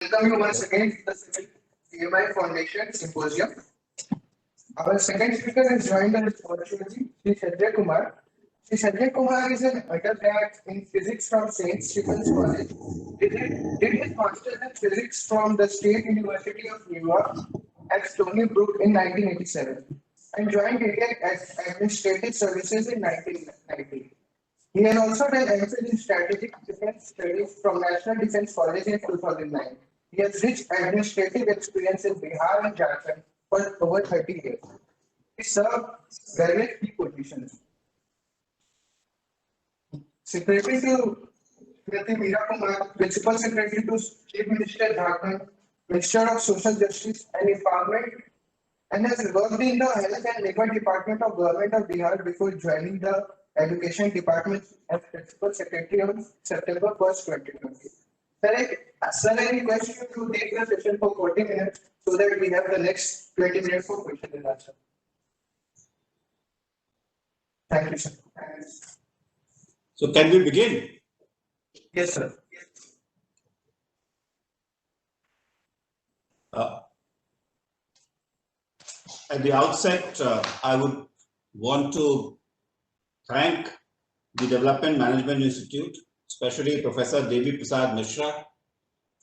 Welcome you once again to the second CMI Foundation Symposium. Our second speaker is joined us virtually, Sri Sanjay Kumar. Sri Sanjay Kumar is an undergrad in physics from St. Stephen's College. Did his master's in physics from the State University of New York at Stony Brook in 1987 and joined Indian Administrative Services in 1990. He has also done MPhil in Strategic Defense Studies from National Defense College in 2009. He has rich administrative experience in Bihar and Jharkhand for over 30 years. He served various key positions. Secretary to Smriti Meera Kumar, Principal Secretary to Chief Minister Jharkhand, Minister of Social Justice and Empowerment, and has worked in the Health and Labour Department of Government of Bihar before joining the Education Department as Principal Secretary on September 1st, 2020. Sir, I request you to take the session for 40 minutes so that we have the next 20 minutes for question and answer. Thank you, sir. So can we begin? Yes, sir. At the outset, I would want to thank the Development Management Institute, especially Professor Devi Prasad Mishra,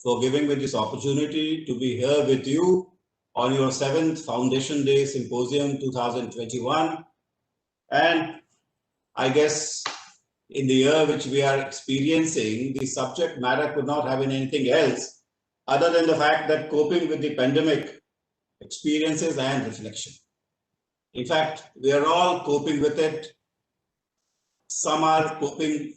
for giving me this opportunity to be here with you on your 7th Foundation Day Symposium 2021. And I guess in the year which we are experiencing, the subject matter could not have been anything else other than the fact that coping with the pandemic experiences and reflection. In fact, we are all coping with it. Some are coping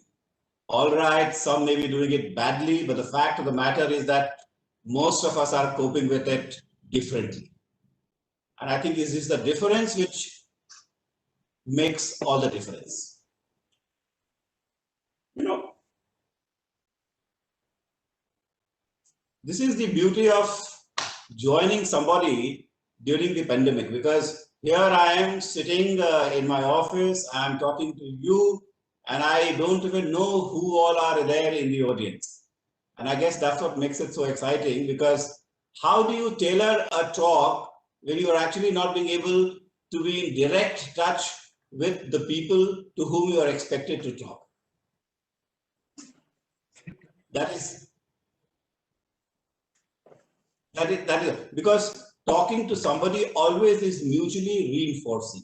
all right, some may be doing it badly, but the fact of the matter is that most of us are coping with it differently. And I think this is the difference which makes all the difference. You know, this is the beauty of joining somebody during the pandemic, because here I am sitting in my office, I'm talking to you, and I don't even know who all are there in the audience. And I guess that's what makes it so exciting, because how do you tailor a talk when you are actually not being able to be in direct touch with the people to whom you are expected to talk? That is because talking to somebody always is mutually reinforcing.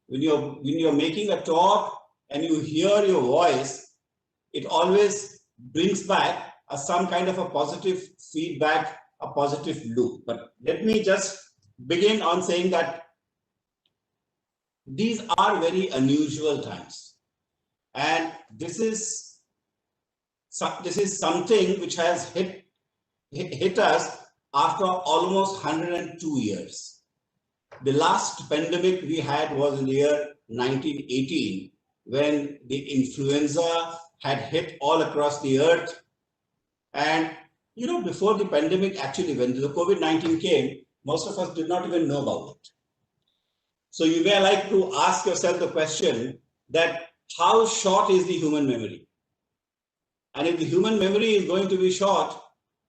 You know? When you're making a talk and you hear your voice, it always brings back some kind of a positive feedback, a positive loop. But let me just begin on saying that these are very unusual times. And this is something which has hit us after almost 102 years. The last pandemic we had was in the year 1918, when the influenza had hit all across the earth. And, you know, before the pandemic, actually, when the COVID-19 came, most of us did not even know about it. So you may like to ask yourself the question that how short is the human memory? And if the human memory is going to be short,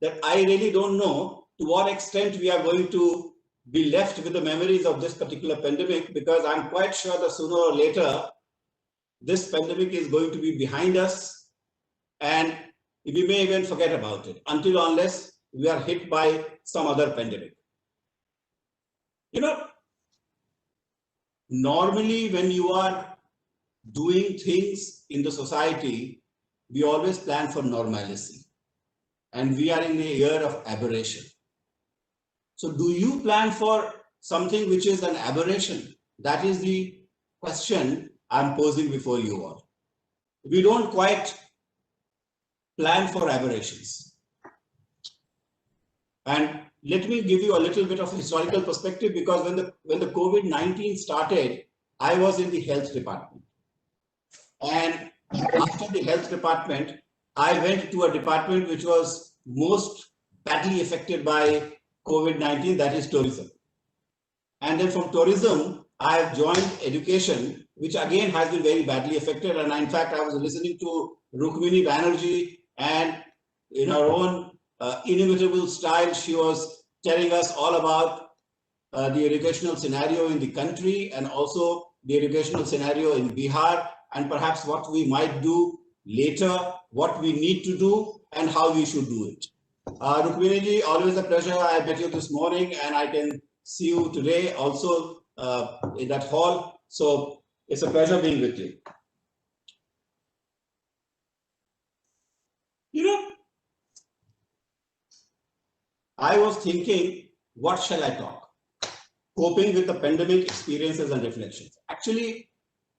that I really don't know to what extent we are going to be left with the memories of this particular pandemic, because I'm quite sure that sooner or later, this pandemic is going to be behind us, and we may even forget about it until unless we are hit by some other pandemic. You know, normally when you are doing things in the society, we always plan for normalcy, and we are in a year of aberration. So do you plan for something which is an aberration? That is the question I'm posing before you all. We don't quite plan for aberrations. And let me give you a little bit of historical perspective, because when the COVID-19 started, I was in the health department. And after the health department, I went to a department which was most badly affected by COVID-19, that is tourism. And then from tourism, I have joined education, which again has been very badly affected. And in fact, I was listening to Rukmini Banerjee, and in her own inimitable style, she was telling us all about the educational scenario in the country and also the educational scenario in Bihar, and perhaps what we might do later, what we need to do, and how we should do it. Rukmini ji, always a pleasure. I met you this morning, and I can see you today also in that hall. So it's a pleasure being with you. You know, I was thinking, what shall I talk? Coping with the pandemic experiences and reflections. Actually,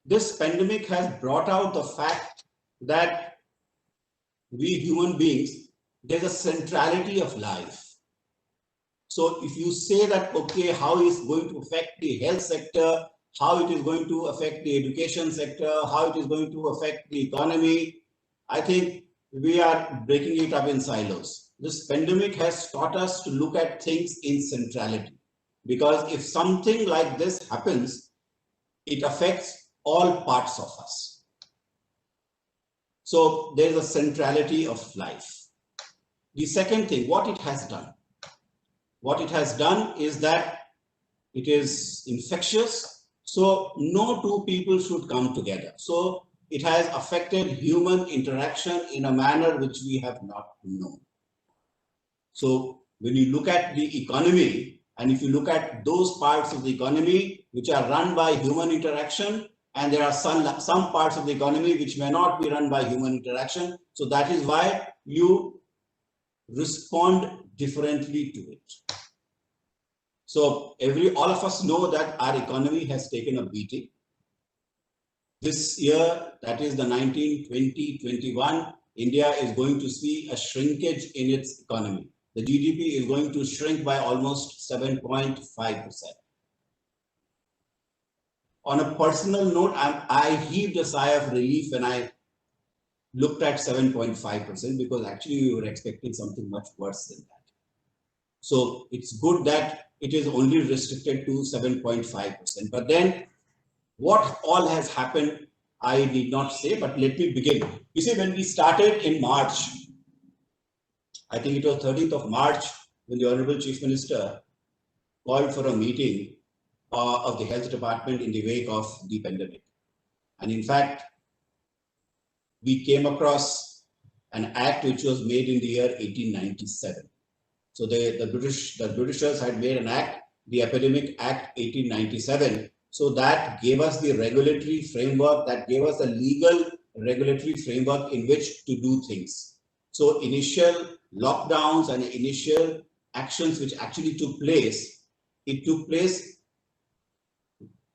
this pandemic has brought out the fact that we human beings, there's a centrality of life. So if you say that, okay, how is going to affect the health sector, how it is going to affect the education sector, how it is going to affect the economy, I think we are breaking it up in silos. This pandemic has taught us to look at things in centrality. Because if something like this happens, it affects all parts of us. So there is a centrality of life. The second thing, what it has done. What it has done is that it is infectious. So no two people should come together. So it has affected human interaction in a manner which we have not known. So when you look at the economy, and if you look at those parts of the economy which are run by human interaction, and there are some parts of the economy which may not be run by human interaction, so that is why you respond differently to it. So all of us know that our economy has taken a beating. This year, that is the 1920-21, India is going to see a shrinkage in its economy. The GDP is going to shrink by almost 7.5%. On a personal note, I heaved a sigh of relief when I looked at 7.5%, because actually we were expecting something much worse than that. So it's good that it is only restricted to 7.5%. But then what all has happened, I did not say, but let me begin. You see, when we started in March, I think it was 13th of March, when the Honorable Chief Minister called for a meeting of the Health Department in the wake of the pandemic. And in fact, we came across an act which was made in the year 1897. So the Britishers had made an act, the Epidemic Act 1897. So that gave us the regulatory framework, that gave us a legal regulatory framework in which to do things. So initial lockdowns and initial actions which actually took place, it took place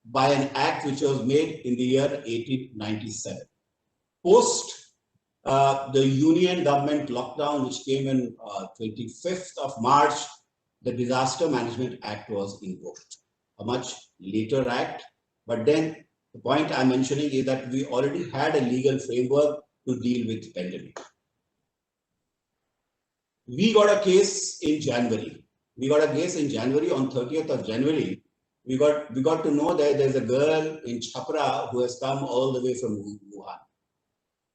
by an act which was made in the year 1897. Post the union government lockdown, which came in 25th of March, the Disaster Management Act was invoked. A much later act, but then the point I'm mentioning is that we already had a legal framework to deal with pandemic. We got a case in January. We got a case in January. On 30th of January, we got to know that there's a girl in Chhapra who has come all the way from Wuhan,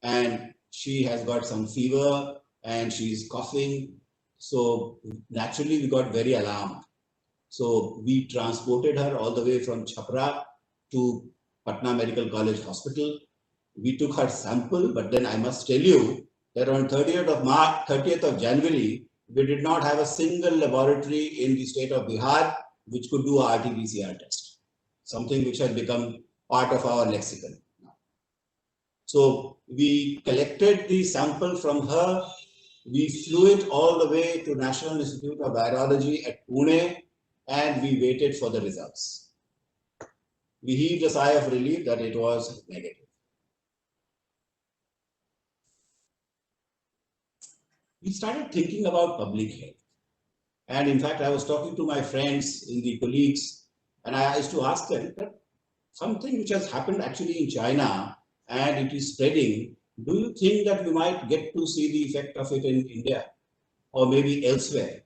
and she has got some fever and she's coughing. So naturally, we got very alarmed. So we transported her all the way from Chhapra to Patna Medical College Hospital. We took her sample, but then I must tell you that on 30th of January, we did not have a single laboratory in the state of Bihar which could do a RT-PCR test, something which has become part of our lexicon now. So we collected the sample from her. We flew it all the way to National Institute of Virology at Pune, and we waited for the results. We heaved a sigh of relief that it was negative. We started thinking about public health. And in fact, I was talking to my friends, the colleagues, and I used to ask them that something which has happened actually in China and it is spreading, do you think that we might get to see the effect of it in India or maybe elsewhere?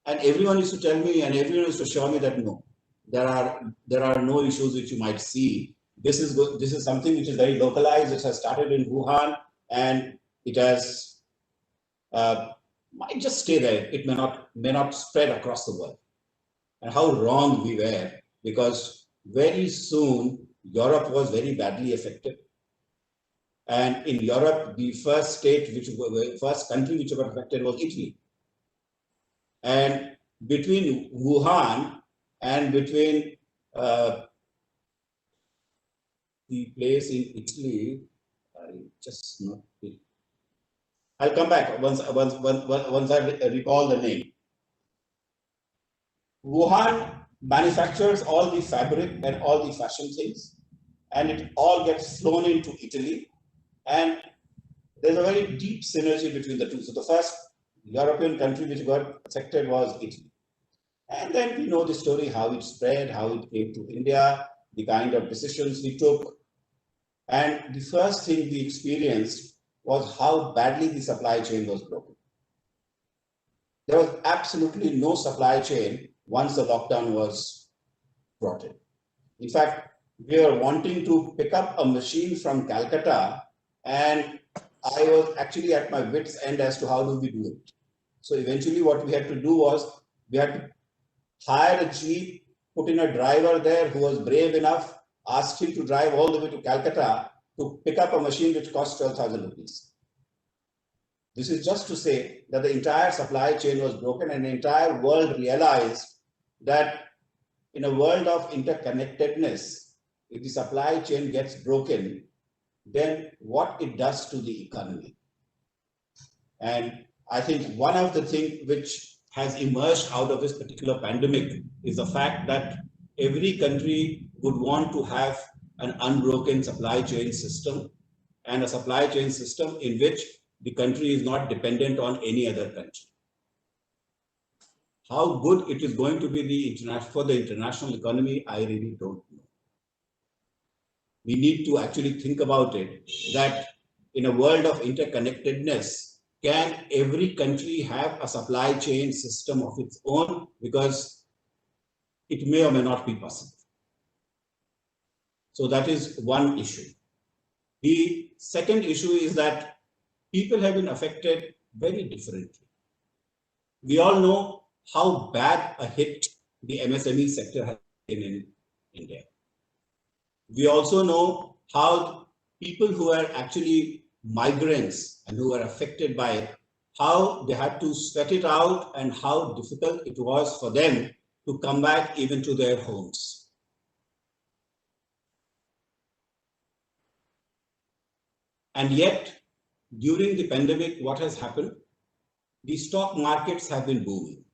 And everyone used to tell me, and everyone used to show me that no, there are no issues which you might see. This is something which is very localized. It has started in Wuhan, and it has might just stay there. It may not spread across the world. And how wrong we were, because very soon Europe was very badly affected. And in Europe, the first country which got affected was Italy. And between Wuhan and between the place in Italy, I'll come back once I recall the name. Wuhan manufactures all the fabric and all the fashion things, and it all gets flown into Italy. And there's a very deep synergy between the two. So the first European country which got affected was Italy. And then we know the story, how it spread, how it came to India, the kind of decisions we took. And the first thing we experienced was how badly the supply chain was broken. There was absolutely no supply chain once the lockdown was brought in. In fact, we were wanting to pick up a machine from Calcutta, and I was actually at my wit's end as to how do we do it. So eventually what we had to do was we had to hire a jeep, put in a driver there who was brave enough, asked him to drive all the way to Calcutta to pick up a machine which cost 12,000 rupees. This is just to say that the entire supply chain was broken, and the entire world realized that in a world of interconnectedness, if the supply chain gets broken, then what it does to the economy. And I think one of the things which has emerged out of this particular pandemic is the fact that every country would want to have an unbroken supply chain system, and a supply chain system in which the country is not dependent on any other country. How good it is going to be for the international economy, I really don't know. We need to actually think about it, that in a world of interconnectedness, can every country have a supply chain system of its own? Because it may or may not be possible. So that is one issue. The second issue is that people have been affected very differently. We all know how bad a hit the MSME sector has been in India. We also know how people who are actually migrants and who are affected by it, how they had to sweat it out and how difficult it was for them to come back even to their homes. And yet, during the pandemic, what has happened? The stock markets have been booming.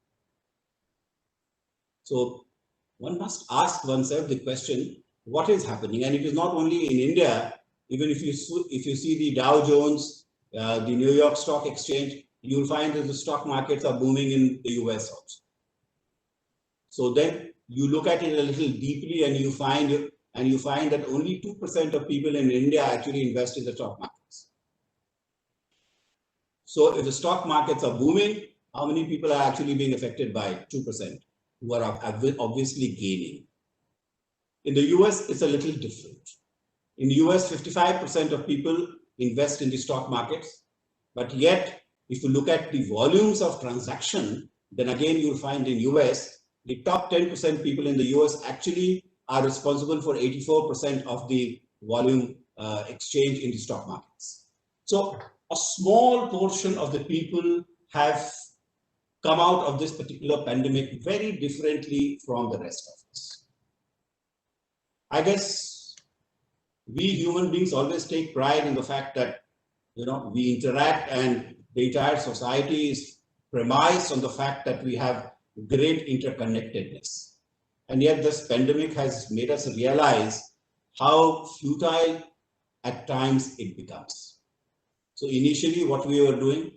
So one must ask oneself the question, what is happening? And it is not only in India. Even if you see the Dow Jones, the New York Stock Exchange, you'll find that the stock markets are booming in the US also. So then you look at it a little deeply, and you find that only 2% of people in India actually invest in the stock markets. So if the stock markets are booming, how many people are actually being affected by 2% who are obviously gaining? In the US, it's a little different. In the US, 55% of people invest in the stock markets, but yet, if you look at the volumes of transaction, then again, you'll find in US, the top 10% people in the US actually are responsible for 84% of the volume exchange in the stock markets. So a small portion of the people have come out of this particular pandemic very differently from the rest of us. I guess we human beings always take pride in the fact that, we interact, and the entire society is premised on the fact that we have great interconnectedness. And yet this pandemic has made us realize how futile at times it becomes. So initially what we were doing,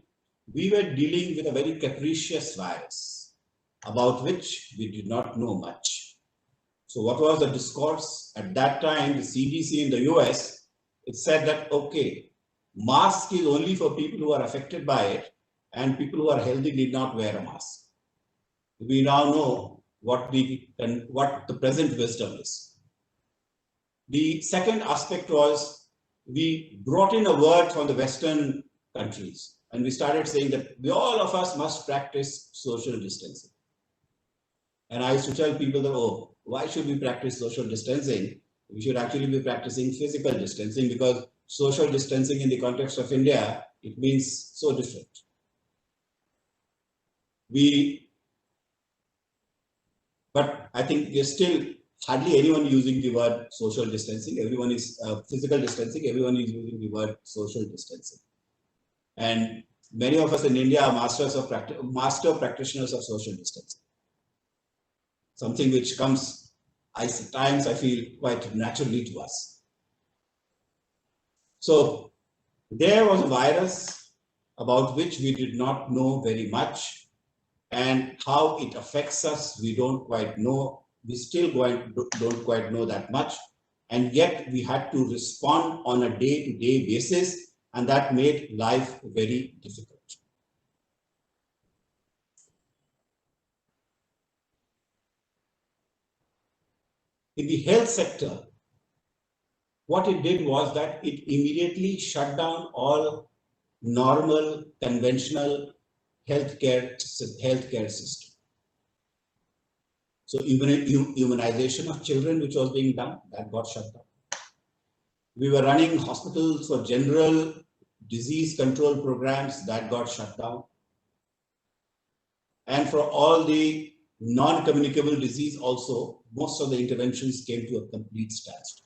we were dealing with a very capricious virus about which we did not know much. So what was the discourse? At that time, the CDC in the US, it said that, okay, mask is only for people who are affected by it, and people who are healthy did not wear a mask. We now know what the present wisdom is. The second aspect was we brought in a word from the Western countries, and we started saying that all of us must practice social distancing. And I used to tell people that, oh, why should we practice social distancing? We should actually be practicing physical distancing, because social distancing in the context of India, it means so different. But I think there's still hardly anyone using the word social distancing. Everyone is physical distancing. Everyone is using the word social distancing. And many of us in India are master practitioners of social distancing. Something which comes, at times I feel, quite naturally to us. So there was a virus about which we did not know very much, and how it affects us, we don't quite know. We still don't quite know that much. And yet we had to respond on a day-to-day basis, and that made life very difficult. In the health sector, what it did was that it immediately shut down all normal, conventional healthcare system. So immunization of children, which was being done, that got shut down. We were running hospitals for general disease control programs, that got shut down. And for all the non-communicable disease also, most of the interventions came to a complete standstill.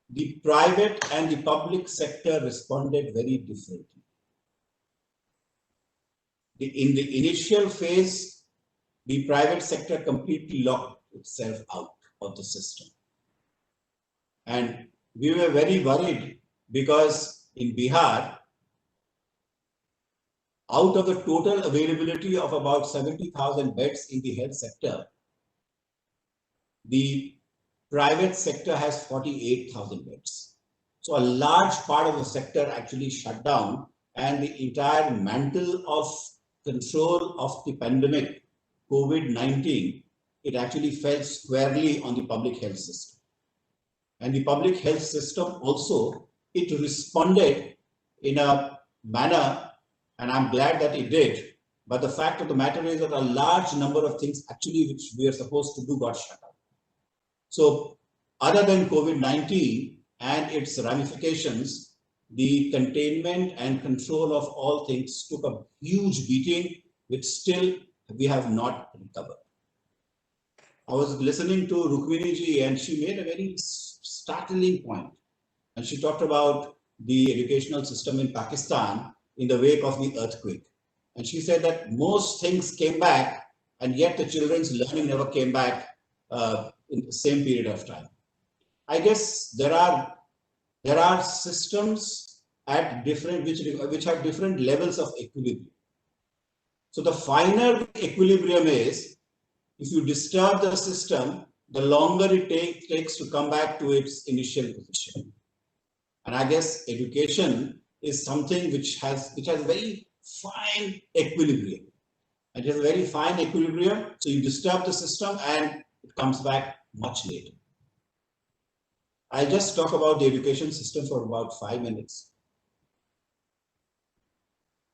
The private and the public sector responded very differently. In the initial phase, the private sector completely locked itself out of the system. And we were very worried, because in Bihar, out of the total availability of about 70,000 beds in the health sector, the private sector has 48,000 beds. So a large part of the sector actually shut down, and the entire mantle of control of the pandemic, COVID-19, it actually fell squarely on the public health system. And the public health system also, it responded in a manner, and I'm glad that it did. But the fact of the matter is that a large number of things actually which we are supposed to do got shut down. So other than COVID-19 and its ramifications, the containment and control of all things took a huge beating, which still we have not recovered. I was listening to Rukmini ji, and she made a very startling point. And she talked about the educational system in Pakistan in the wake of the earthquake. And she said that most things came back, and yet the children's learning never came back in the same period of time. I guess there are systems at different which have different levels of equilibrium. So the finer equilibrium is, if you disturb the system, the longer it takes to come back to its initial position. And I guess education is something which has very fine equilibrium. It has a very fine equilibrium. So you disturb the system and it comes back much later. I'll just talk about the education system for about 5 minutes.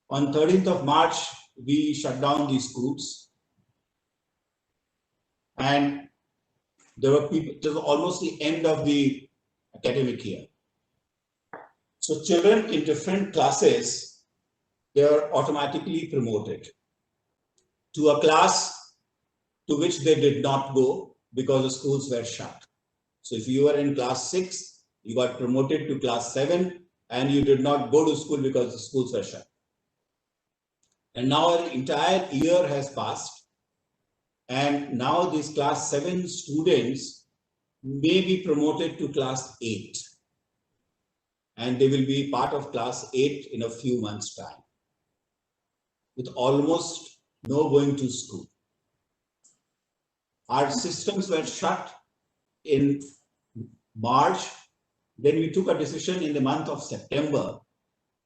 On 13th of March, we shut down the schools. And there were people, it was almost the end of the academic year. So children in different classes, they are automatically promoted to a class to which they did not go because the schools were shut. So if you were in class 6, you got promoted to class 7 and you did not go to school because the schools were shut. And now an entire year has passed, and now these class 7 students may be promoted to class 8. And they will be part of class 8 in a few months' time, with almost no going to school. Our systems were shut in March. Then we took a decision in the month of September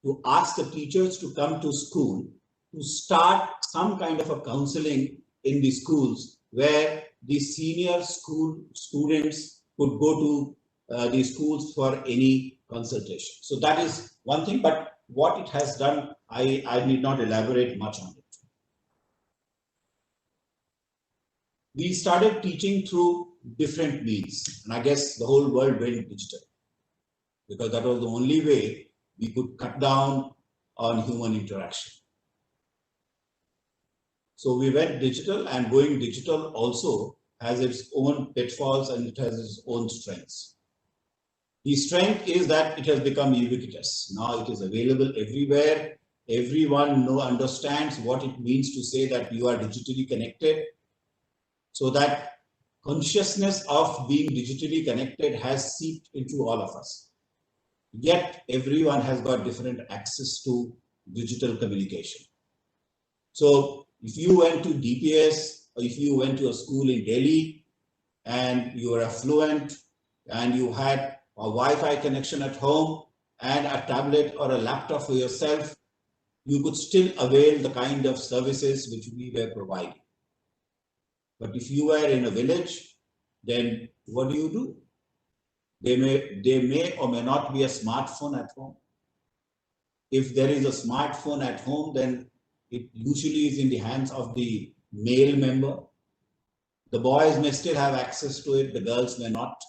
to ask the teachers to come to school to start some kind of a counseling in the schools where the senior school students could go to the schools for any consultation. So that is one thing, but what it has done, I need not elaborate much on it. We started teaching through different means, and I guess the whole world went digital, because that was the only way we could cut down on human interaction. So we went digital, and going digital also has its own pitfalls and it has its own strengths. The strength is that it has become ubiquitous. Now it is available everywhere. Everyone understands what it means to say that you are digitally connected. So that consciousness of being digitally connected has seeped into all of us. Yet everyone has got different access to digital communication. So if you went to DPS, or if you went to a school in Delhi and you were affluent and you had a Wi-Fi connection at home and a tablet or a laptop for yourself, you could still avail the kind of services which we were providing. But if you were in a village, then what do? There may or may not be a smartphone at home. If there is a smartphone at home, then it usually is in the hands of the male member. The boys may still have access to it, the girls may not.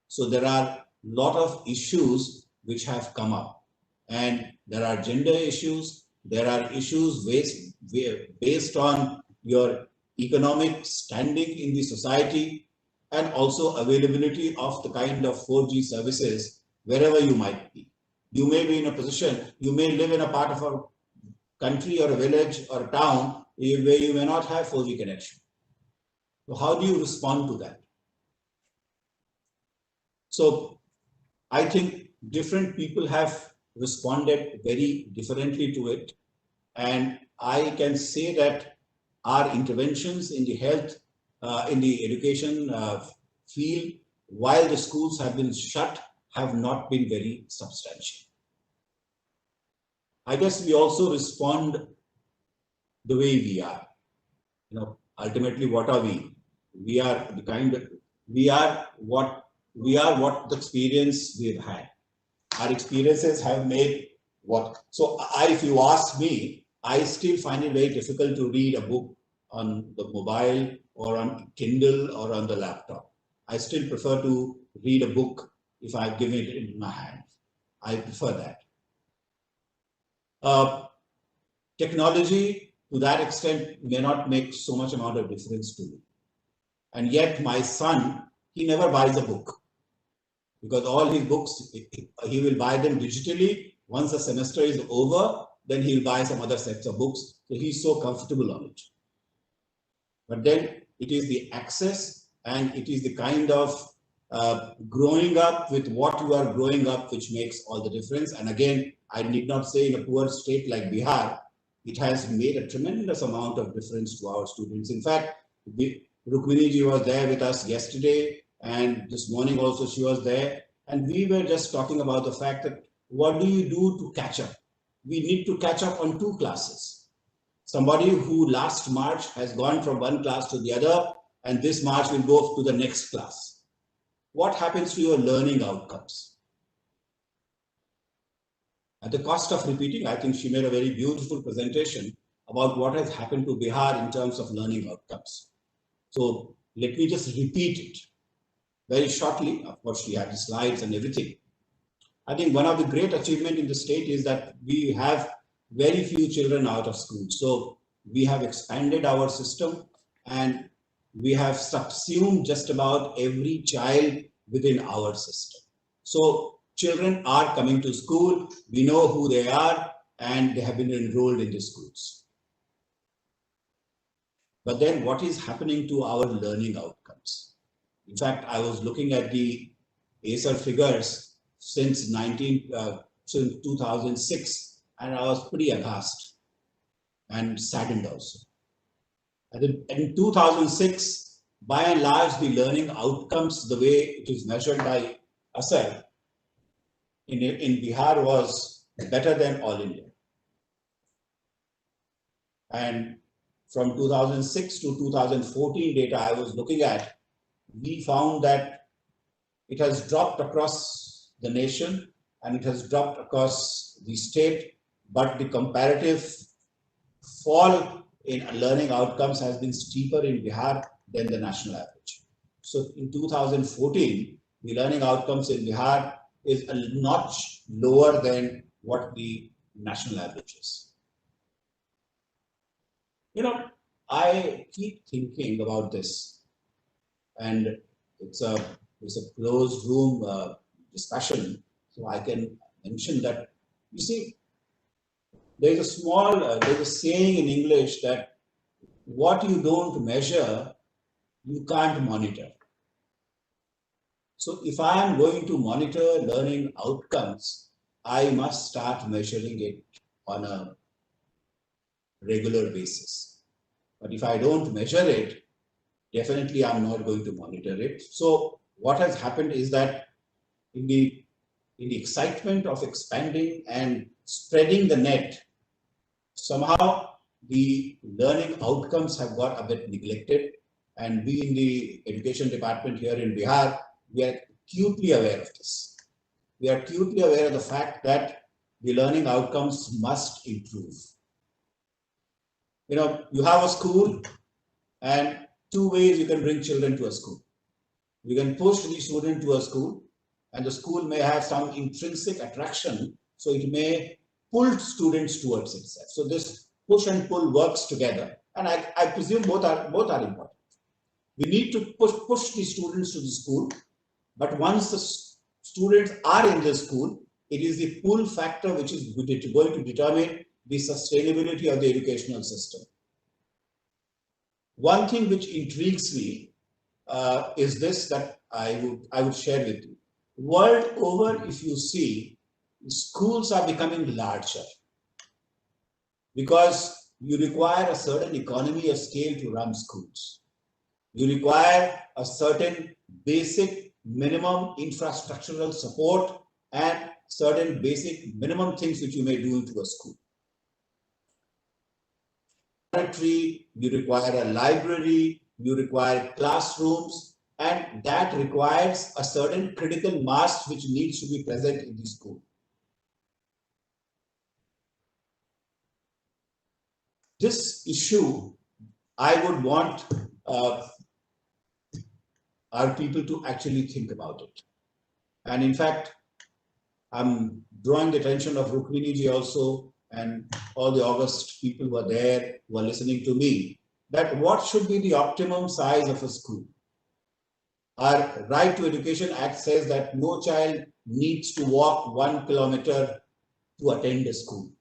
So there are a lot of issues which have come up, and there are gender issues, there are issues based on your economic standing in the society, and also availability of the kind of 4G services wherever you might be. You may be in a position, you may live in a part of a country or a village or a town where you may not have 4G connection. So how do you respond to that? So I think different people have responded very differently to it. And I can say that our interventions in the health, in the education field, while the schools have been shut, have not been very substantial. I guess we also respond the way we are. You know, ultimately, what are we? We are the kind of, we are what the experience we've had. Our experiences have made what. So if you ask me, I still find it very difficult to read a book on the mobile or on Kindle or on the laptop. I still prefer to read a book if I've given it in my hand. I prefer that. Technology, to that extent, may not make so much amount of difference to me. And yet my son, he never buys a book, because all his books, he will buy them digitally. Once the semester is over, then he'll buy some other sets of books. So he's so comfortable on it. But then it is the access and it is the kind of growing up with what you are growing up which makes all the difference. And again, I need not say in a poor state like Bihar, it has made a tremendous amount of difference to our students. In fact, Rukmini ji was there with us yesterday, and this morning also she was there. And we were just talking about the fact that what do you do to catch up? We need to catch up on 2 classes. Somebody who last March has gone from one class to the other, and this March will go to the next class. What happens to your learning outcomes? At the cost of repeating, I think she made a very beautiful presentation about what has happened to Bihar in terms of learning outcomes. So let me just repeat it very shortly. Of course, she had the slides and everything. I think one of the great achievements in the state is that we have very few children out of school. So we have expanded our system and we have subsumed just about every child within our system. So children are coming to school, we know who they are, and they have been enrolled in the schools. But then what is happening to our learning outcomes? In fact, I was looking at the ACER figures since 2006, and I was pretty aghast and saddened also. And in 2006, by and large, the learning outcomes, the way it is measured by ACER in Bihar was better than all India. And from 2006 to 2014 data I was looking at, we found that it has dropped across the nation and it has dropped across the state, but the comparative fall in learning outcomes has been steeper in Bihar than the national average. So in 2014, the learning outcomes in Bihar is a notch lower than what the national average is. You know, I keep thinking about this, and it's a closed room discussion, so I can mention that, you see, there's a saying in English that what you don't measure, you can't monitor. So if I am going to monitor learning outcomes, I must start measuring it on a regular basis. But if I don't measure it, definitely I'm not going to monitor it. So what has happened is that in the excitement of expanding and spreading the net, somehow the learning outcomes have got a bit neglected, and we in the education department here in Bihar, we are acutely aware of this. We are acutely aware of the fact that the learning outcomes must improve. You know, you have a school, and two ways you can bring children to a school. You can push the student to a school, and the school may have some intrinsic attraction, so it may pull students towards itself. So this push and pull works together, and I presume both are important. We need to push the students to the school, but once the students are in the school, it is the pull factor which is going to determine the sustainability of the educational system. One thing which intrigues me is this, that I would share with you. World over, if you see, schools are becoming larger because you require a certain economy of scale to run schools. You require a certain basic minimum infrastructural support and certain basic minimum things which you may do into a school. You require a library, you require classrooms, and that requires a certain critical mass which needs to be present in the school. This issue, I would want our people to actually think about it. And in fact, I'm drawing the attention of Rukmini ji also, and all the August people who are there, who are listening to me, that what should be the optimum size of a school? Our Right to Education Act says that no child needs to walk 1 kilometer to attend a school.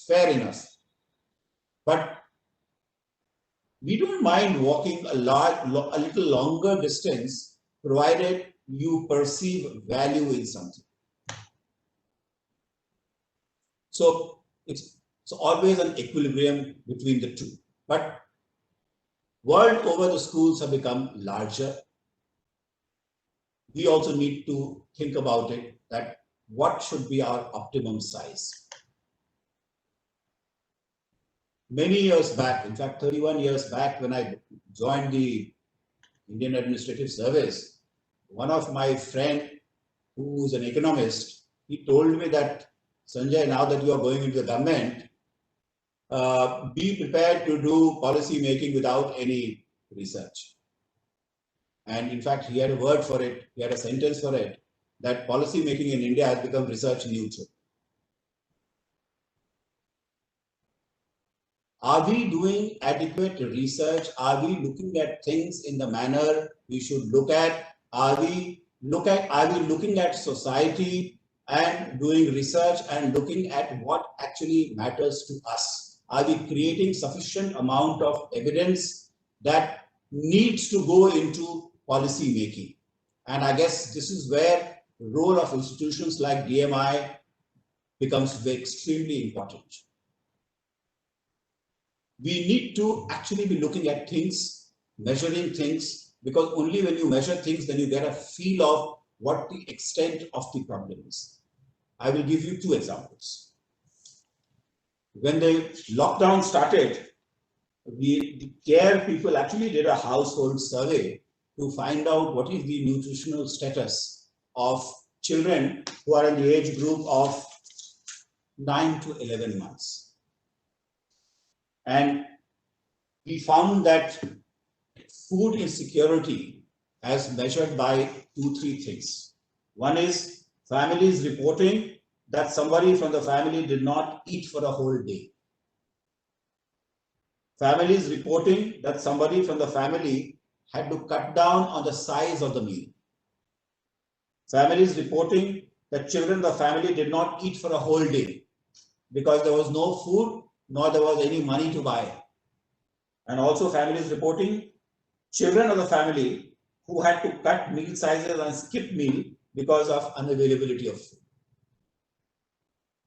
Fair enough. But we don't mind walking a little longer distance, provided you perceive value in something. So it's always an equilibrium between the two. But world over, the schools have become larger. We also need to think about it, that what should be our optimum size. Many years back, in fact 31 years back, when I joined the Indian Administrative Service, one of my friend who is an economist, he told me that, Sanjay, now that you are going into the government, be prepared to do policy making without any research. And in fact, he had a word for it, he had a sentence for it, that policy making in India has become research neutral. Are we doing adequate research? Are we looking at things in the manner we should look at? Are we looking at society and doing research and looking at what actually matters to us? Are we creating sufficient amount of evidence that needs to go into policy making? And I guess this is where the role of institutions like DMI becomes extremely important. We need to actually be looking at things, measuring things, because only when you measure things, then you get a feel of what the extent of the problem is. I will give you two examples. When the lockdown started, the care people actually did a household survey to find out what is the nutritional status of children who are in the age group of 9 to 11 months. And we found that food insecurity as measured by 2-3 things. One is families reporting that somebody from the family did not eat for a whole day. Families reporting that somebody from the family had to cut down on the size of the meal. Families reporting that children in the family did not eat for a whole day because there was no food nor there was any money to buy. And also families reporting children of the family who had to cut meal sizes and skip meal because of unavailability of food.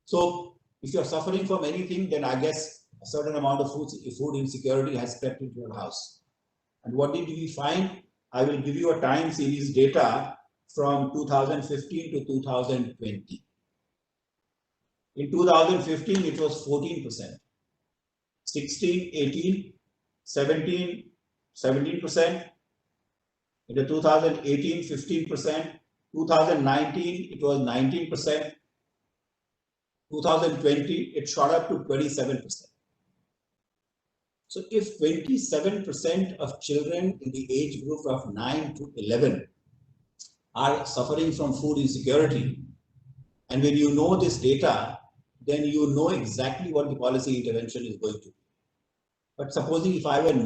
So if you're suffering from anything, then I guess a certain amount of food insecurity has crept into your house. And what did we find? I will give you a time series data from 2015 to 2020. In 2015, it was 14%. 16, 18, 17, 17%. In the 2018, 15%. 2019, it was 19%. 2020, it shot up to 27%. So if 27% of children in the age group of 9 to 11 are suffering from food insecurity, and when you know this data, then you know exactly what the policy intervention is going to be. But supposing if I did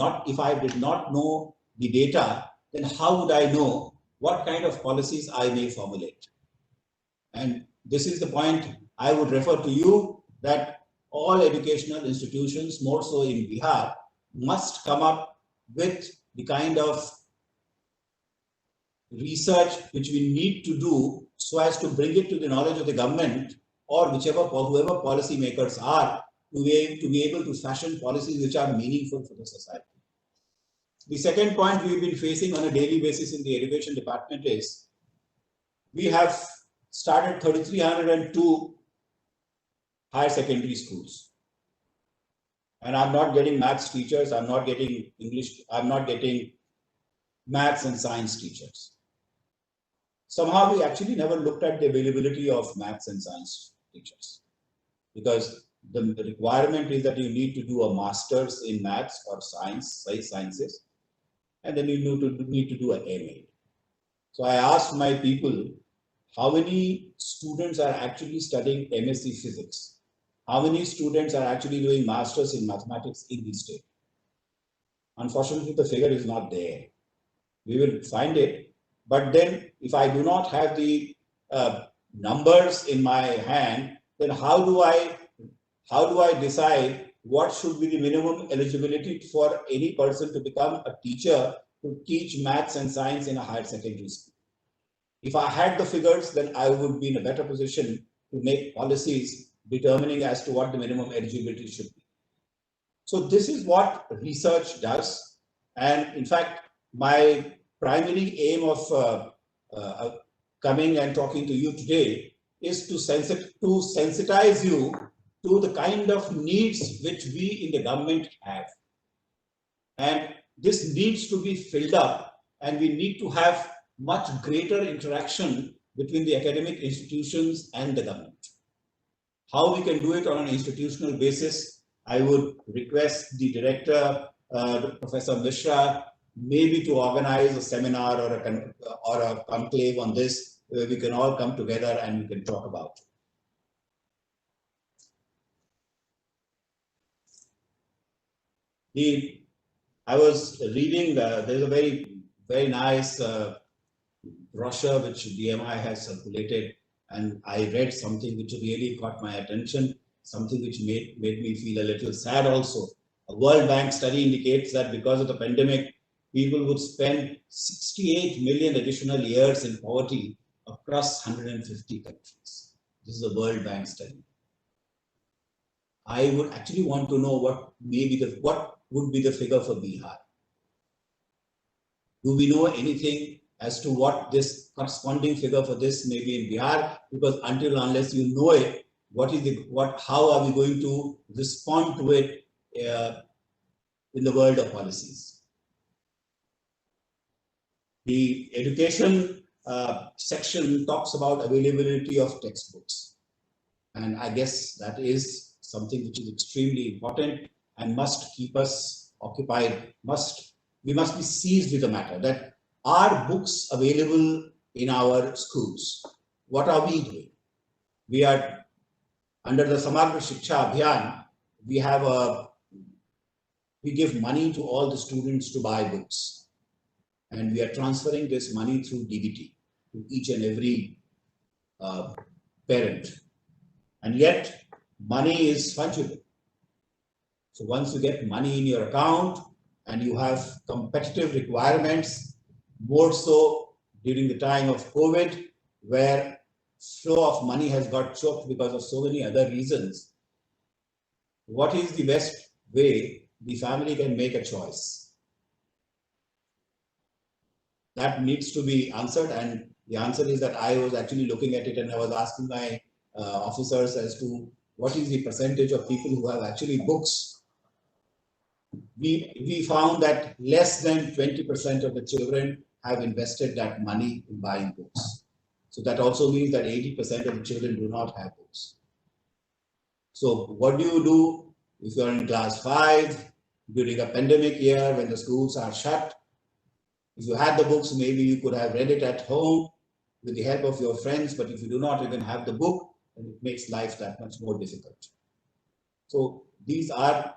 not know the data, then how would I know what kind of policies I may formulate? And this is the point I would refer to you, that all educational institutions, more so in Bihar, must come up with the kind of research which we need to do so as to bring it to the knowledge of the government or whoever policy makers are, to be able to fashion policies which are meaningful for the society. The second point we've been facing on a daily basis in the education department is we have started 3,302 higher secondary schools. And I'm not getting maths teachers, I'm not getting English, I'm not getting maths and science teachers. Somehow we actually never looked at the availability of maths and science teachers, because the requirement is that you need to do a master's in maths or sciences, and then you need to do an MA. So I asked my people, how many students are actually studying MSc Physics? How many students are actually doing masters in mathematics in the state? Unfortunately, the figure is not there. We will find it, but then if I do not have the numbers in my hand, then how do I decide what should be the minimum eligibility for any person to become a teacher to teach maths and science in a higher secondary school? If I had the figures, then I would be in a better position to make policies determining as to what the minimum eligibility should be. So this is what research does. And in fact, my primary aim of coming and talking to you today is to sensitize you to the kind of needs which we in the government have. And this needs to be filled up, and we need to have much greater interaction between the academic institutions and the government. How we can do it on an institutional basis, I would request the director, Professor Mishra, maybe to organize a seminar or a conclave on this, where we can all come together and we can talk about it. I was reading, there's a very nice brochure which DMI has circulated, and I read something which really caught my attention, something which made me feel a little sad also. A World Bank study indicates that because of the pandemic, people would spend 68 million additional years in poverty across 150 countries. This is a World Bank study. I would actually want to know what would be the figure for Bihar. Do we know anything as to what this corresponding figure for this may be in Bihar? Because unless you know it, how are we going to respond to it in the world of policies? The education section talks about availability of textbooks. And I guess that is something which is extremely important and must keep us occupied. We must be seized with the matter that are books available in our schools? What are we doing? We are under the Samagra Shiksha Abhiyan. We give money to all the students to buy books, and we are transferring this money through DBT to each and every parent. And yet, money is fungible. So once you get money in your account and you have competitive requirements, more so during the time of COVID, where flow of money has got choked because of so many other reasons, what is the best way the family can make a choice? That needs to be answered, and the answer is that I was actually looking at it and I was asking my officers as to what is the percentage of people who have actually books. We found that less than 20% of the children have invested that money in buying books. So that also means that 80% of the children do not have books. So what do you do if you are in class 5 during a pandemic year when the schools are shut? If you had the books, maybe you could have read it at home with the help of your friends, but if you do not even have the book, then it makes life that much more difficult. So these are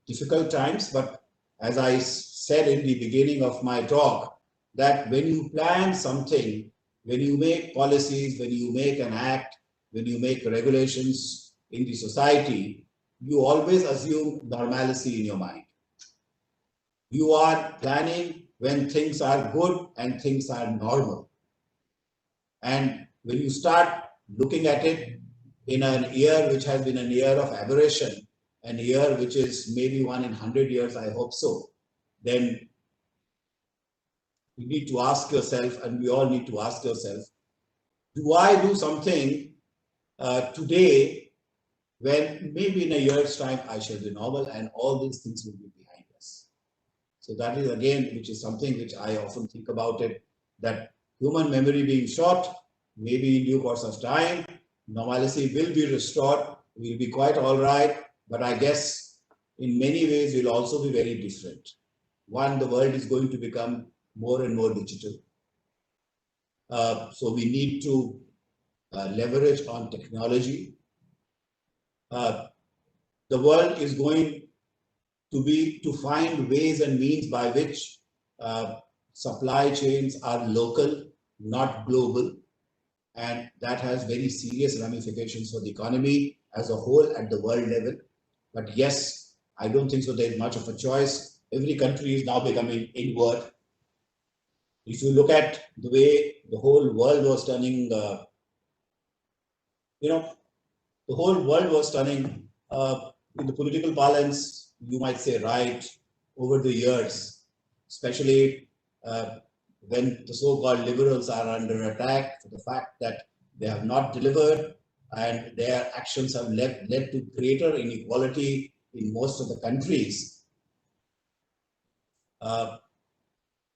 difficult times, but as I said in the beginning of my talk, that when you plan something, when you make policies, when you make an act, when you make regulations in the society, you always assume normalcy in your mind. You are planning when things are good and things are normal. And when you start looking at it in a year which has been a year of aberration, an year which is maybe 1 in 100 years, I hope so, then you need to ask yourself, and we all need to ask yourself, do I do something today when maybe in a year's time I shall be normal and all these things will be behind us? So that is again, which is something which I often think about it, that human memory being short, maybe in due course of time, normalcy will be restored, we'll be quite all right, but I guess in many ways we'll also be very different. One, the world is going to become more and more digital. So we need to leverage on technology. The world is going to find ways and means by which supply chains are local, not global. And that has very serious ramifications for the economy as a whole at the world level. But yes, I don't think so there's much of a choice. Every country is now becoming inward. If you look at the way the whole world was turning, the whole world was turning in the political parlance, you might say, right, over the years, especially when the so-called liberals are under attack for the fact that they have not delivered and their actions have led to greater inequality in most of the countries.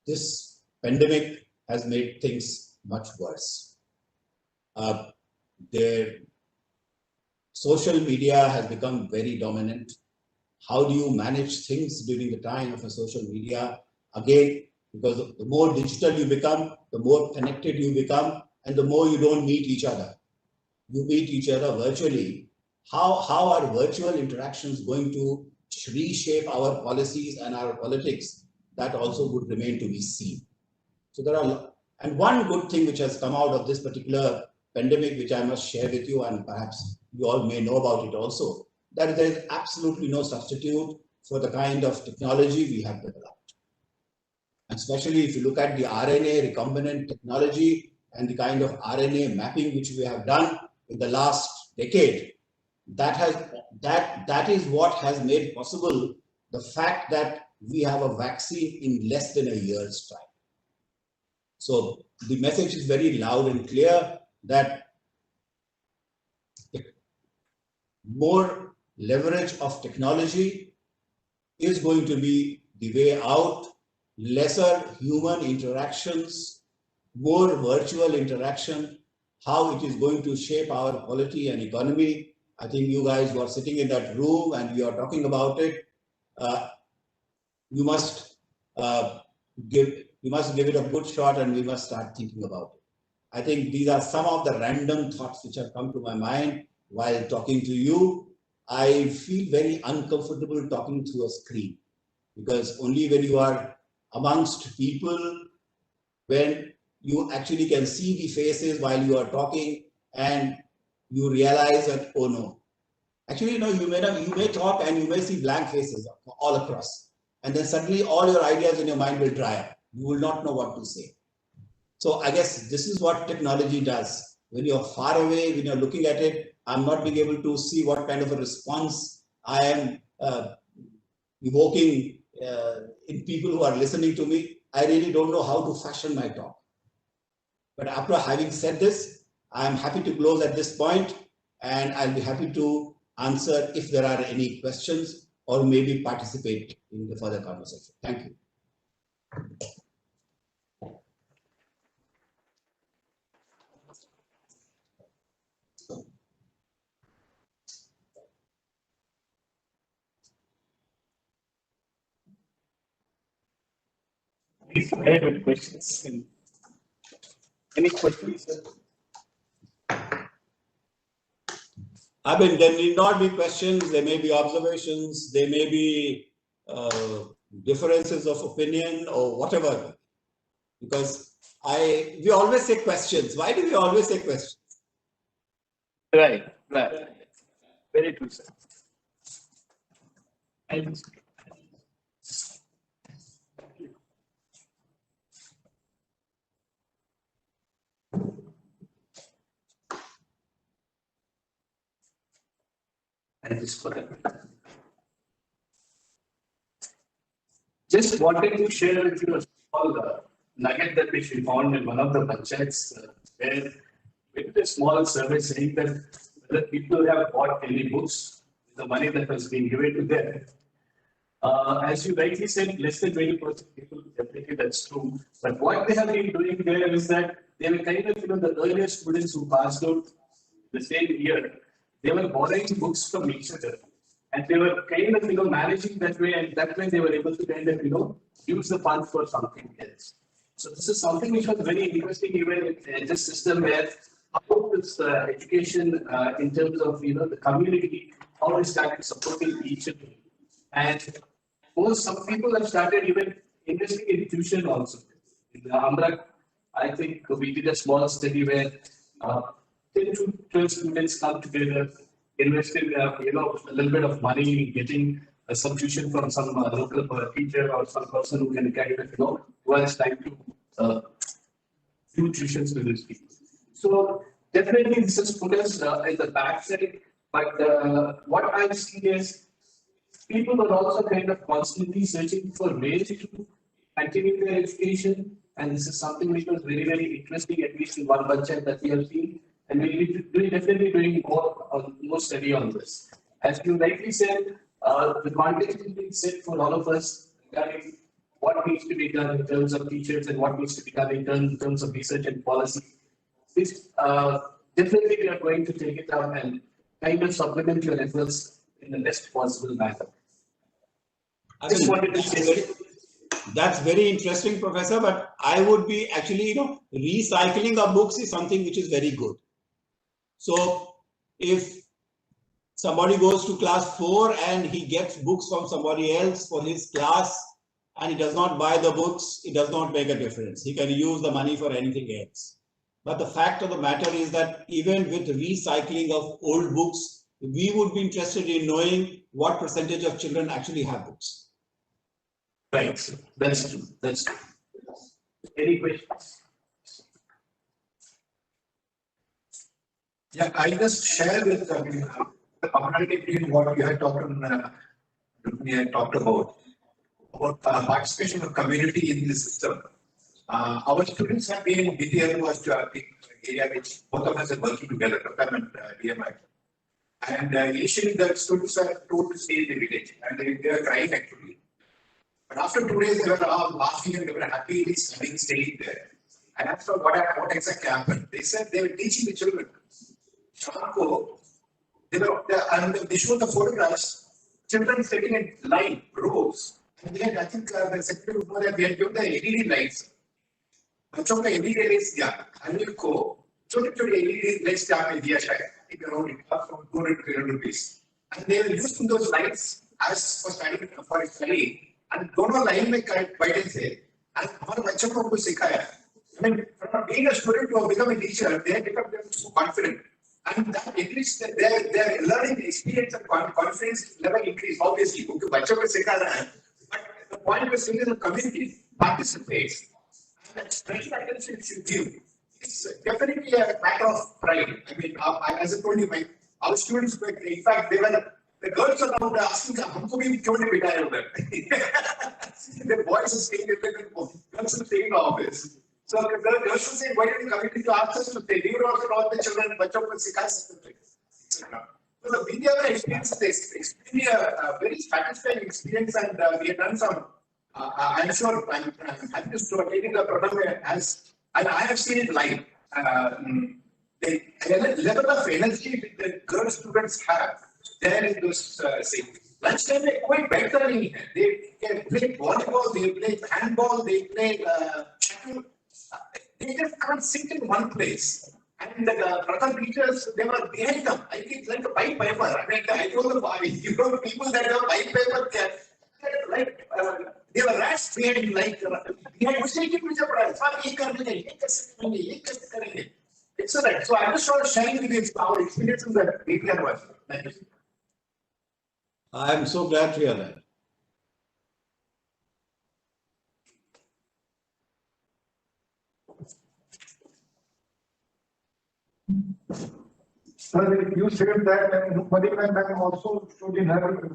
This pandemic has made things much worse. Their social media has become very dominant. How do you manage things during the time of a social media? Again, because the more digital you become, the more connected you become, and the more you don't meet each other. You meet each other virtually. How are virtual interactions going to reshape our policies and our politics? That also would remain to be seen. So there are, and one good thing which has come out of this particular pandemic, which I must share with you, and perhaps you all may know about it also, that there is absolutely no substitute for the kind of technology we have developed. And especially if you look at the RNA recombinant technology and the kind of RNA mapping which we have done in the last decade, that is what has made possible the fact that we have a vaccine in less than a year's time. So the message is very loud and clear that more leverage of technology is going to be the way out, lesser human interactions, more virtual interaction, how it is going to shape our polity and economy, I think you guys were sitting in that room and you are talking about it. You must give it a good shot, and we must start thinking about it. I think these are some of the random thoughts which have come to my mind while talking to you. I feel very uncomfortable talking through a screen, because only when you are amongst people, when you actually can see the faces while you are talking, and you realize that, oh no, actually, you may talk and you may see blank faces all across, and then suddenly all your ideas in your mind will dry up. You will not know what to say. So I guess this is what technology does. When you're far away, when you're looking at it, I'm not being able to see what kind of a response I am evoking in people who are listening to me. I really don't know how to fashion my talk. But after having said this, I'm happy to close at this point, and I'll be happy to answer if there are any questions or maybe participate in the further conversation. Thank you. Please go ahead with questions. Any questions? I mean, there need not be questions, there may be observations, there may be differences of opinion or whatever. Because we always say questions. Why do we always say questions? Right. Very true, sir. Just wanted to share with you a small nugget that we found in one of the panchayats, where we did a small survey saying that whether people have bought any books with the money that was being given to them. As you rightly said, less than 20% people, definitely that's true. But what they have been doing there is that they were kind of, the earlier students who passed out the same year, they were borrowing books from each other. And they were kind of, managing that way, and that way they were able to kind of, use the funds for something else. So this is something which was very interesting, even in this system where how this education in terms of, the community, how we started supporting each other. And some people have started even investing in tuition also. In the Amrak, I think we did a small study where 10 to 12 students come together, invest in a little bit of money, getting some tuition from some local teacher or some person who can kind of who has time to do tuitions with his people. So definitely this has put us in the backside. But what I've seen is people are also kind of constantly searching for ways to continue their education, and this is something which was very, very interesting, at least in one budget that we have seen. And we're definitely doing more study on this. As you rightly said, the context is being set for all of us regarding what needs to be done in terms of teachers and what needs to be done in terms of research and policy. This definitely we are going to take it up and kind of supplement your efforts in the best possible manner. I just wanted to say that's very interesting, Professor, but I would be actually, recycling of books is something which is very good. So if somebody goes to class 4 and he gets books from somebody else for his class and he does not buy the books, it does not make a difference. He can use the money for anything else. But the fact of the matter is that even with recycling of old books, we would be interested in knowing what percentage of children actually have books. Right. That's true. That's true. Any questions? Yeah, I just share with the community what we had talked about participation of community in the system. Our students have been BPL was the area which both of us are working together, Pratham and DMI. And initially the students are told to stay in the village, and they are crying actually. But after 2 days, they were all laughing and they were happily studying, staying there. I asked them what exactly happened. They said they were teaching the children. Shanko, and they showed the photographs, children sitting in line, rows. And they had, I think, the secretary would know that we had given the LED lights. बच्चों का LED lights दिया, अनिल को छोटे-छोटे LED lights आपने दिया शायद, I think around it cost from 200 to 300 rupees. And they were using those lights as for studying for study. And दोनों line में बैठे थे. And हमारे बच्चों को कुछ सिखाया. I mean, from being a student to become a teacher, they have become so confident. And that increased their learning experience and confidence level increase obviously क्योंकि बच्चों को सिखा रहा है. But the point was simply the community participates and that special attention should give. It's definitely a matter of pride. I mean, as I told you, our students were, in fact, the girls are now asking, "हमको भी क्यों नहीं बिठाया उधर?" The boys are staying in the girls are staying in the office. So the girls will say, "Why didn't the community ask us to stay? We would also taught the children, बच्चों को सिखा सकते थे." So the Vidya experience is extremely a very satisfying experience, and we have done some. I'm sure I'm happy to say the program has, and I have seen it live. The level of energy that the girl students have there in those lunchtime they quite better in here. They can play volleyball, they play handball, they play shuttle. They just can't sit in one place. And the Pratham teachers, they were behind them. I think it's like a pipe paper. I mean, I told the people that have pipe paper, like they were rats behind, like they had mistaken with the price. Excellent. So I'm just sort of sharing with you our experiences that we can watch. Thank you. I am so glad to hear that. Sir, you said that Madhya Bank also stood in her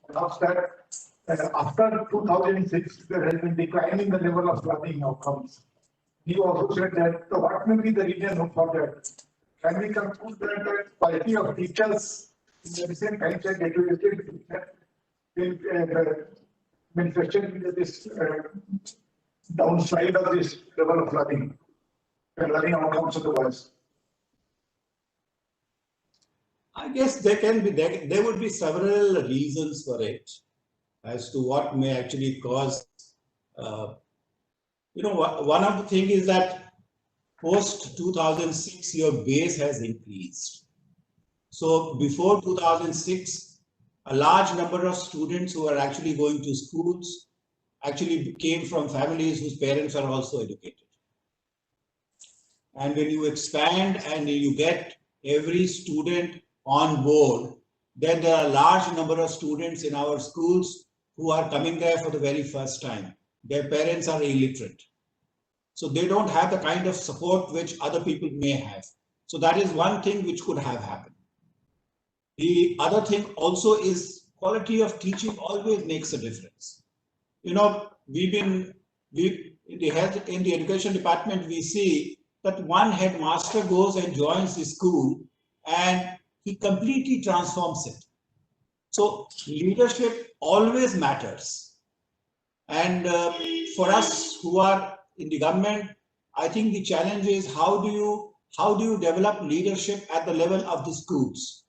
last that after 2006 there has been decline in the level of learning outcomes. You also said that what may be the reason for that? Can we conclude that the quality of teachers in the recent times have deteriorated manifested with this downside of this level of learning? Learning outcomes of the voice. I guess there would be several reasons for it as to what may actually cause. One of the things is that post 2006, your base has increased. So before 2006, a large number of students who are actually going to schools actually came from families whose parents are also educated. And when you expand and you get every student on board, then there are a large number of students in our schools who are coming there for the very first time. Their parents are illiterate. So they don't have the kind of support which other people may have. So that is one thing which could have happened. The other thing also is quality of teaching always makes a difference. In the education department, we see that one headmaster goes and joins the school and he completely transforms it. So leadership always matters. And for us who are in the government, I think the challenge is how do you develop leadership at the level of the schools?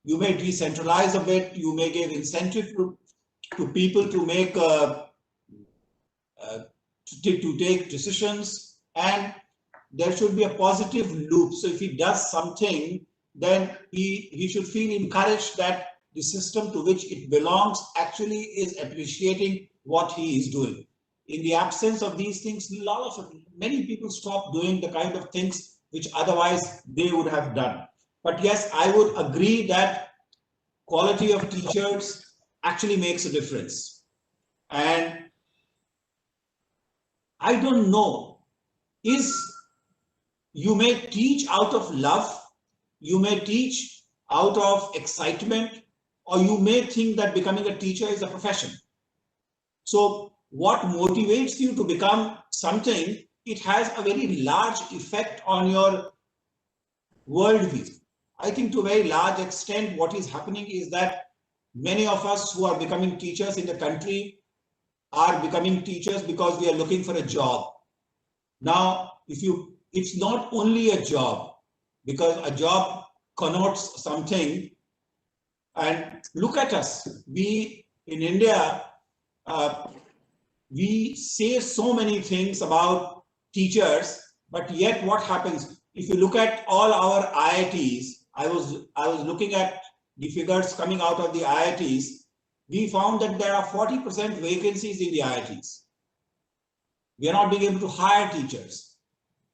You may decentralize a bit, you may give incentive to people to make to take decisions, and there should be a positive loop. So if he does something, then he should feel encouraged that the system to which it belongs actually is appreciating what he is doing. In the absence of these things, many people stop doing the kind of things which otherwise they would have done. But yes, I would agree that quality of teachers actually makes a difference. And I don't know, you may teach out of love, you may teach out of excitement, or you may think that becoming a teacher is a profession. So what motivates you to become something, it has a very large effect on your worldview. I think to a very large extent, what is happening is that many of us who are becoming teachers in the country are becoming teachers because we are looking for a job. Now, it's not only a job, because a job connotes something. And look at us. We in India, we say so many things about teachers, but yet what happens? If you look at all our IITs, I was looking at the figures coming out of the IITs. We found that there are 40% vacancies in the IITs. We are not being able to hire teachers,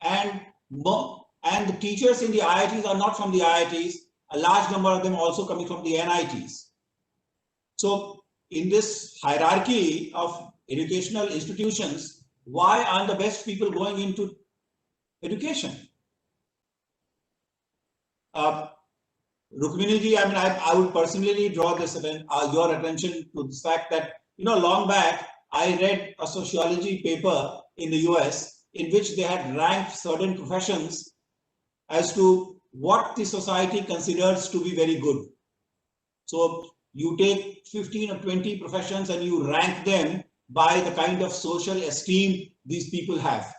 and the teachers in the IITs are not from the IITs. A large number of them also coming from the NITs. So in this hierarchy of educational institutions, why aren't the best people going into education? Rukmini ji, I mean, I would personally draw this your attention to the fact that, long back, I read a sociology paper in the US in which they had ranked certain professions as to what the society considers to be very good. So you take 15 or 20 professions and you rank them by the kind of social esteem these people have.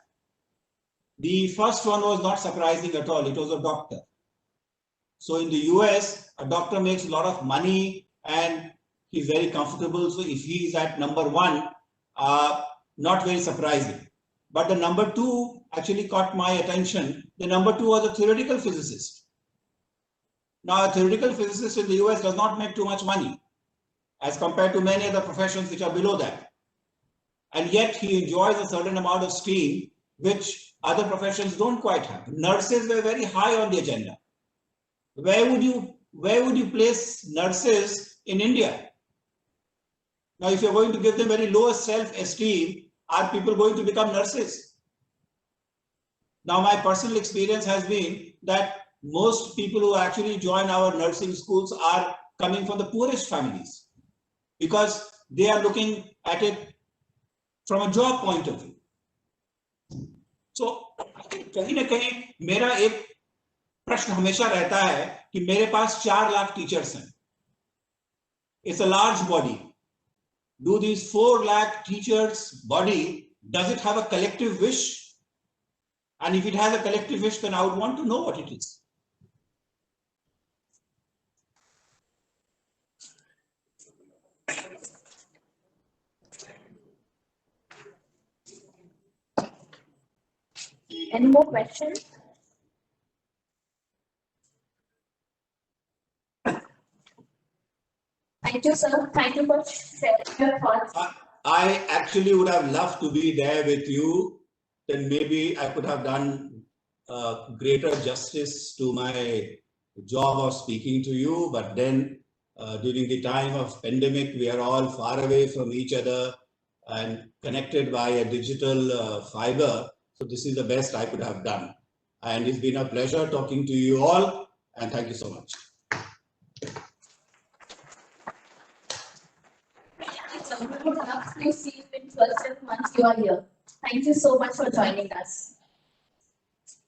The first one was not surprising at all. It was a doctor. So in the US, a doctor makes a lot of money and he's very comfortable. So if he is at number one, not very surprising. But the number two actually caught my attention. The number two was a theoretical physicist. Now, a theoretical physicist in the US does not make too much money as compared to many other professions which are below that. And yet he enjoys a certain amount of esteem which other professions don't quite have. Nurses were very high on the agenda. Where would you place nurses in India? Now, if you're going to give them very low self-esteem, are people going to become nurses? Now, my personal experience has been that most people who actually join our nursing schools are coming from the poorest families because they are looking at it from a job point of view. So, कहीं ना कहीं मेरा एक प्रश्न हमेशा रहता है कि मेरे पास 4 लाख टीचर्स हैं. It's a large body. Do these 4 lakh teachers' body, does it have a collective wish? And if it has a collective wish, then I would want to know what it is. Any more questions? Thank you, sir. Thank you for sharing your thoughts. I actually would have loved to be there with you. Then maybe I could have done greater justice to my job of speaking to you. But then during the time of pandemic, we are all far away from each other and connected by a digital fiber. So this is the best I could have done. And it's been a pleasure talking to you all. And thank you so much. We would love to see you in 12 months you are here. Thank you so much for joining us.